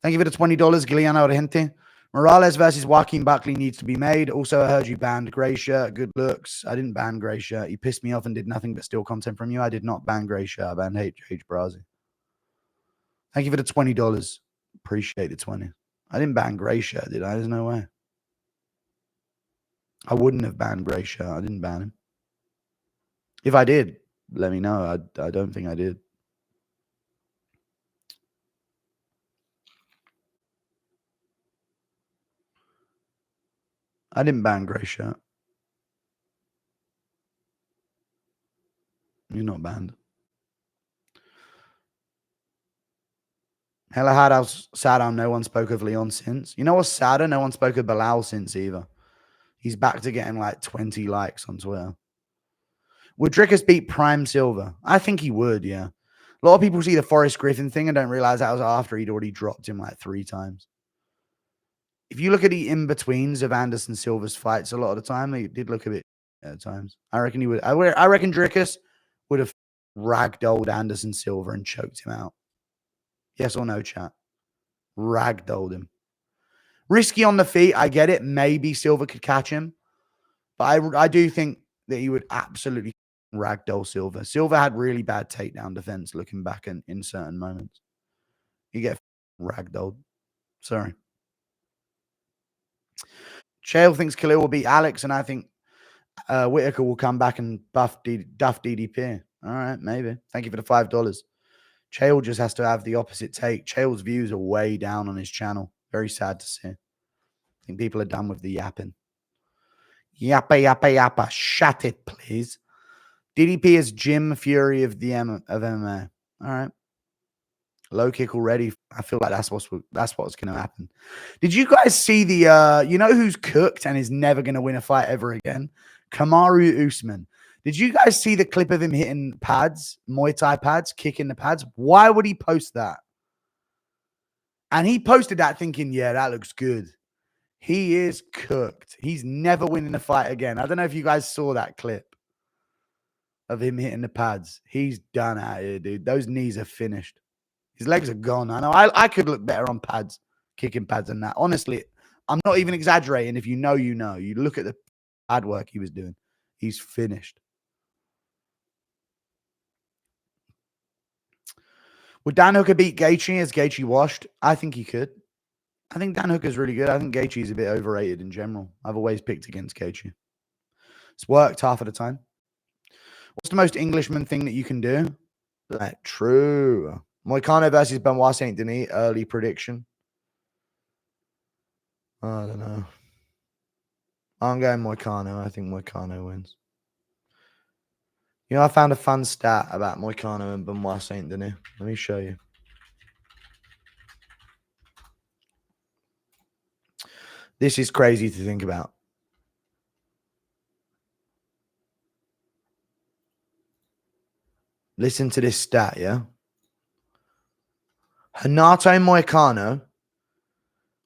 Thank you for the $20, Giuliano Argente. Morales versus Joaquin Buckley needs to be made. Also, I heard you banned Grey Shirt. Good looks. I didn't ban Grey Shirt. He pissed me off and did nothing but steal content from you. I did not ban Grey Shirt. I banned H. Brazi. Thank you for the $20. Appreciate the 20. I didn't ban Grey Shirt, did I? There's no way. I wouldn't have banned Grey Shirt. I didn't ban him. If I did, let me know. I don't think I did. I didn't ban Grey Shirt. You're not banned. Hella had us sad how no one spoke of Leon since. You know what's sadder? No one spoke of Bilal since either. He's back to getting like 20 likes on Twitter. Would Drickus beat Prime Silver? I think he would, yeah. A lot of people see the Forrest Griffin thing and don't realize that was after he'd already dropped him like 3 times. If you look at the in-betweens of Anderson Silva's fights, a lot of the time, they did look a bit at times. I reckon he would. I reckon Drickus would have ragdolled Anderson Silva and choked him out. Yes or no, chat? Ragdolled him. Risky on the feet. I get it. Maybe Silva could catch him. But I do think that he would absolutely ragdoll Silva. Silva had really bad takedown defense looking back in certain moments. You get ragdolled. Sorry. Chael thinks Khalil will beat Alex, and I think Whitaker will come back and duff DDP. All right, maybe. Thank you for the $5. Chael just has to have the opposite take. Chael's views are way down on his channel. Very sad to see. I think people are done with the yapping. Yappa, yappa, yappa. Shut it, please. DDP is Jim Fury of MMA. All right. Low kick already. I feel like that's what's going to happen. Did you guys see the, you know who's cooked and is never going to win a fight ever again? Kamaru Usman. Did you guys see the clip of him hitting pads, Muay Thai pads, kicking the pads? Why would he post that? And he posted that thinking, yeah, that looks good. He is cooked. He's never winning a fight again. I don't know if you guys saw that clip of him hitting the pads. He's done out here, dude. Those knees are finished. His legs are gone. I know. I could look better on pads, kicking pads than that. Honestly, I'm not even exaggerating. If you know, you know. You look at the pad work he was doing. He's finished. Would Dan Hooker beat Gaethje? Is Gaethje washed? I think he could. I think Dan Hooker's really good. I think Gaethje's a bit overrated in general. I've always picked against Gaethje. It's worked half of the time. What's the most Englishman thing that you can do? Like, true. Moicano versus Benoit Saint Denis. Early prediction. I don't know. I'm going Moicano. I think Moicano wins. You know, I found a fun stat about Moicano and Benoit Saint Denis. Let me show you. This is crazy to think about. Listen to this stat, yeah? Renato Moicano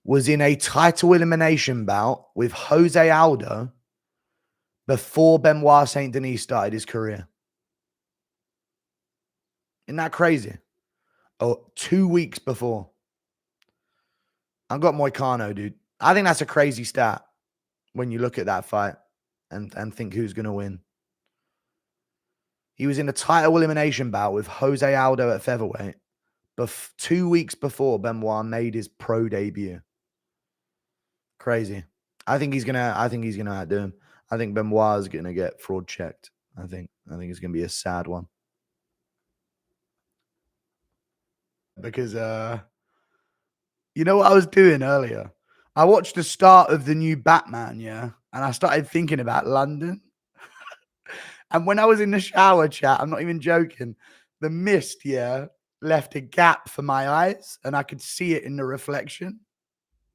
was in a title elimination bout with Jose Aldo before Benoit Saint Denis started his career. Isn't that crazy? Oh, 2 weeks before. I've got Moicano, dude. I think that's a crazy stat when you look at that fight and think who's going to win. He was in a title elimination bout with Jose Aldo at featherweight 2 weeks before Benoit made his pro debut. Crazy. I think he's gonna outdo him. I think Benoit is gonna get fraud checked. I think it's gonna be a sad one. Because you know what I was doing earlier? I watched the start of the new Batman, yeah, and I started thinking about London. And when I was in the shower, chat, I'm not even joking, the mist, yeah, left a gap for my eyes, and I could see it in the reflection.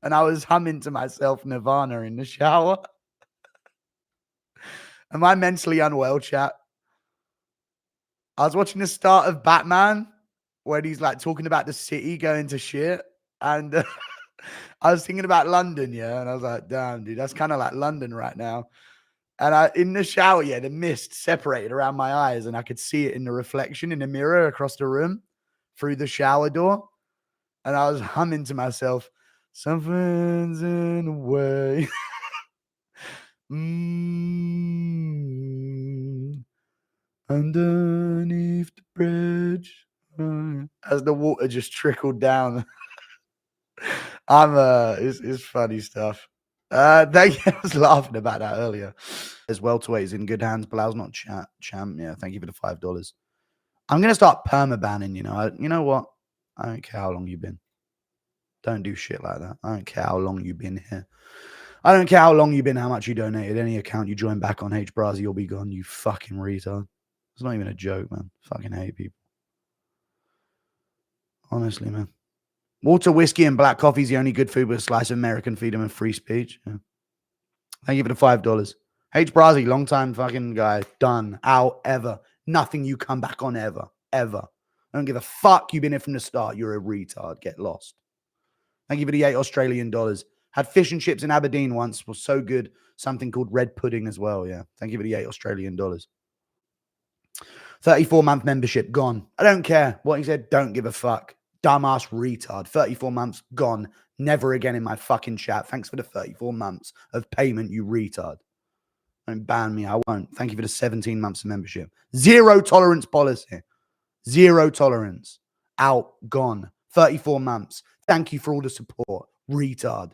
And I was humming to myself Nirvana in the shower. Am I mentally unwell, chat? I was watching the start of Batman when he's like talking about the city going to shit. And I was thinking about London, yeah. And I was like, damn, dude, that's kind of like London right now. And in the shower, yeah, the mist separated around my eyes and I could see it in the reflection in the mirror across the room through the shower door. And I was humming to myself, something's in the way. Underneath the bridge. As the water just trickled down. It's funny stuff. Thank you. I was laughing about that earlier. As welterweight is in good hands. Bilal's not champ. Yeah, thank you for the $5. I'm gonna start perma banning. You know what? I don't care how long you've been. Don't do shit like that. I don't care how long you've been here. I don't care how long you've been, how much you donated. Any account you join back on H Brazi, you'll be gone. You fucking retard. It's not even a joke, man. Fucking hate people. Honestly, man. Water, whiskey, and black coffee is the only good food with a slice of American freedom and free speech. Yeah. Thank you for the $5. H Brazi, long time fucking guy. Done. Out. Ever. Nothing you come back on ever. Ever. I don't give a fuck. You've been here from the start. You're a retard. Get lost. Thank you for the $8 Australian. Had fish and chips in Aberdeen once. Was so good. Something called red pudding as well. Yeah. Thank you for the $8 Australian. 34-month membership. Gone. I don't care what he said. Don't give a fuck. Dumbass retard. 34 months. Gone. Never again in my fucking chat. Thanks for the 34 months of payment, you retard. Don't ban me. I won't. Thank you for the 17 months of membership. Zero tolerance policy. Zero tolerance. Out. Gone. 34 months. Thank you for all the support. Retard.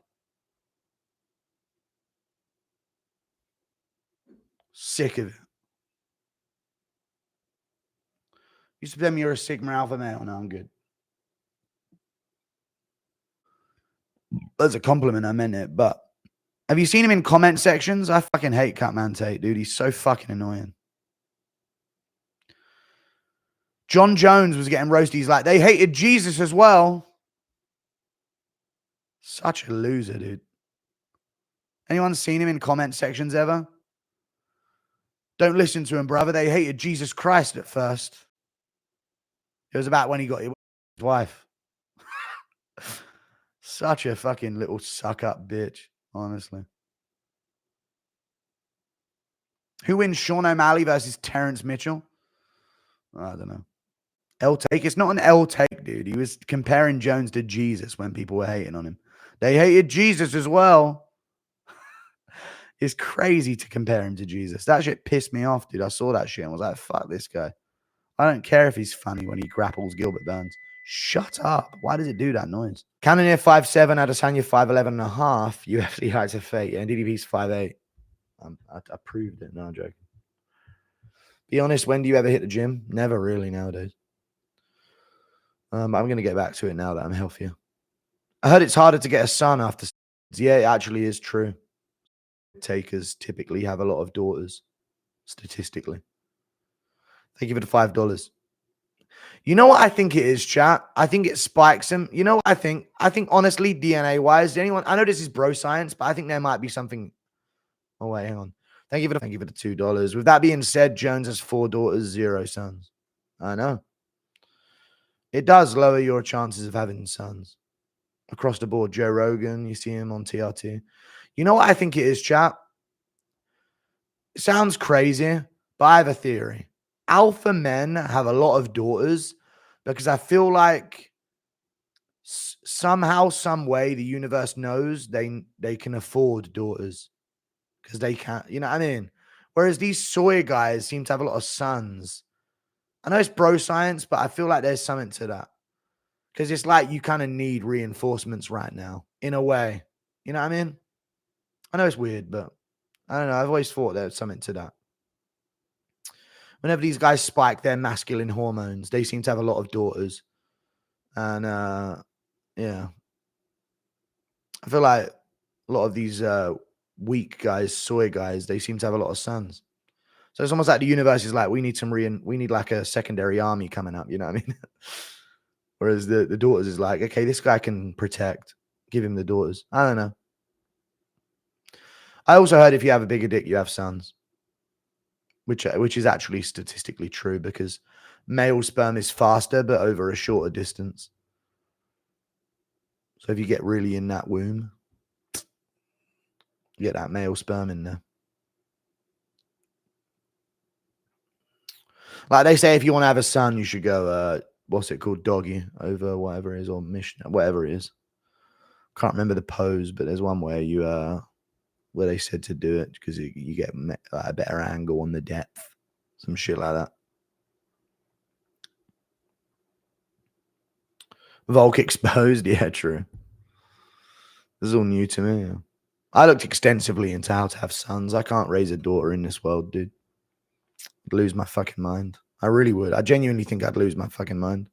Sick of it. You should tell me you're a Sigma Alpha male. No, I'm good. That's a compliment. I meant it. But have you seen him in comment sections? I fucking hate Cutman Tate, dude. He's so fucking annoying. John Jones was getting roasted. He's like, they hated Jesus as well. Such a loser, dude. Anyone seen him in comment sections ever? Don't listen to him, brother. They hated Jesus Christ at first. It was about when he got his wife. Such a fucking little suck-up bitch, honestly. Who wins Sean O'Malley versus Terrence Mitchell? I don't know. L-take. It's not an L-take, dude. He was comparing Jones to Jesus when people were hating on him. They hated Jesus as well. It's crazy to compare him to Jesus. That shit pissed me off, dude. I saw that shit and was like, fuck this guy. I don't care if he's funny when he grapples Gilbert Burns. Shut up. Why does it do that noise? Cannonier 5'7", Adesanya 5'11 and a half. UFC heights of fate. Yeah, and DDP's 5'8". I proved it. No, I'm joking. Be honest, when do you ever hit the gym? Never really nowadays. I'm going to get back to it now that I'm healthier. I heard it's harder to get a son after. Yeah, it actually is true. Takers typically have a lot of daughters, statistically. Thank you for the $5. You know what I think it is, chat? I think it spikes them. You know what I think? I think, honestly, DNA-wise, anyone... I know this is bro science, but I think there might be something... Oh, wait, hang on. Thank you for the $2. With that being said, Jones has 4 daughters, 0 sons. I know. It does lower your chances of having sons. Across the board, Joe Rogan, you see him on TRT. You know what I think it is, chat? It sounds crazy, but I have a theory. Alpha men have a lot of daughters because I feel like somehow, some way, the universe knows they can afford daughters because they can't, you know what I mean? Whereas these soy guys seem to have a lot of sons. I know it's bro science, but I feel like there's something to that because it's like you kind of need reinforcements right now in a way. You know what I mean? I know it's weird, but I don't know. I've always thought there's something to that. Whenever these guys spike their masculine hormones, they seem to have a lot of daughters. And, yeah. I feel like a lot of these weak guys, soy guys, they seem to have a lot of sons. So it's almost like the universe is like, we need like a secondary army coming up, you know what I mean? Whereas the daughters is like, okay, this guy can protect. Give him the daughters. I don't know. I also heard if you have a bigger dick, you have sons. Which is actually statistically true because male sperm is faster, but over a shorter distance. So if you get really in that womb, you get that male sperm in there. Like they say, if you want to have a son, you should go what's it called, doggy over whatever it is, or mission, whatever it is. Can't remember the pose, but there's one where you where they said to do it because you get a better angle on the depth, some shit like that. Volk exposed, yeah, true. This is all new to me. Yeah. I looked extensively into how to have sons. I can't raise a daughter in this world, dude. I'd lose my fucking mind. I really would. I genuinely think I'd lose my fucking mind.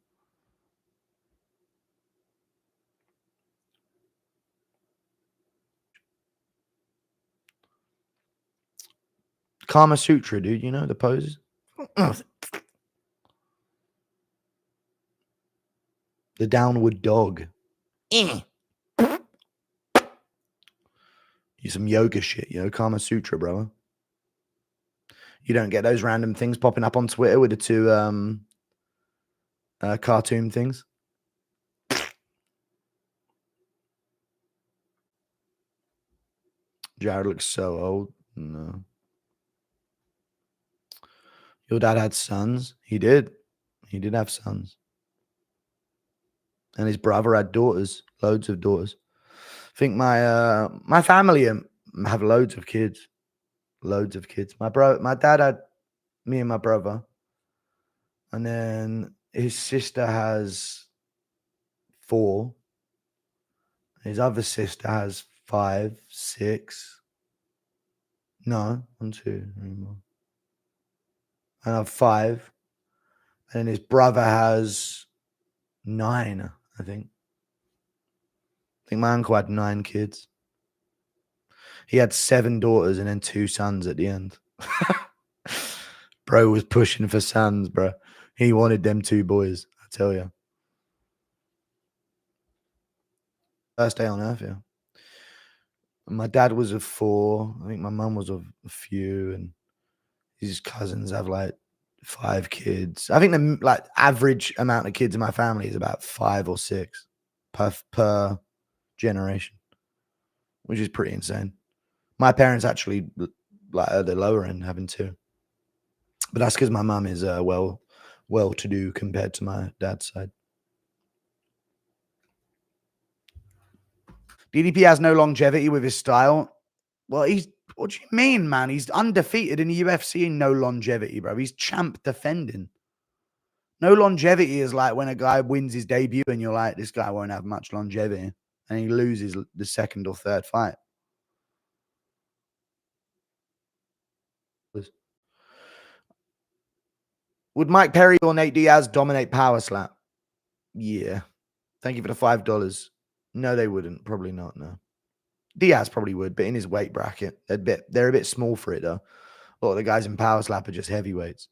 Kama Sutra, dude. You know the poses? The downward dog. You some yoga shit, Kama Sutra, brother. You don't get those random things popping up on Twitter with the two cartoon things. Jared looks so old. No. Your dad had sons. He did. He did have sons. And his brother had daughters. Loads of daughters. I think my family have loads of kids. Loads of kids. My dad had me and my brother. And then his sister has 4. His other sister has 5, 6. No, 1, 2, 3 more. I have 5. And his brother has 9, I think. I think my uncle had 9 kids. He had 7 daughters and then 2 sons at the end. Bro was pushing for sons, bro. He wanted them 2 boys, I tell you. First day on earth, yeah. My dad was of 4. I think my mum was of a few, and his cousins have like 5 kids. I think the average amount of kids in my family is about 5 or 6 per generation, which is pretty insane. My parents actually are the lower end, having 2, but that's because my mum is well-to-do compared to my dad's side. DDP has no longevity with his style. Well, what do you mean, man? He's undefeated in the UFC and no longevity, bro. He's champ defending. No longevity is like when a guy wins his debut and you're like, this guy won't have much longevity, and he loses the second or third fight. Would Mike Perry or Nate Diaz dominate Power Slap? Yeah. Thank you for the $5. No, they wouldn't. Probably not, no. Diaz probably would, but in his weight bracket, they're a bit small for it, though. A lot of the guys in Power Slap are just heavyweights.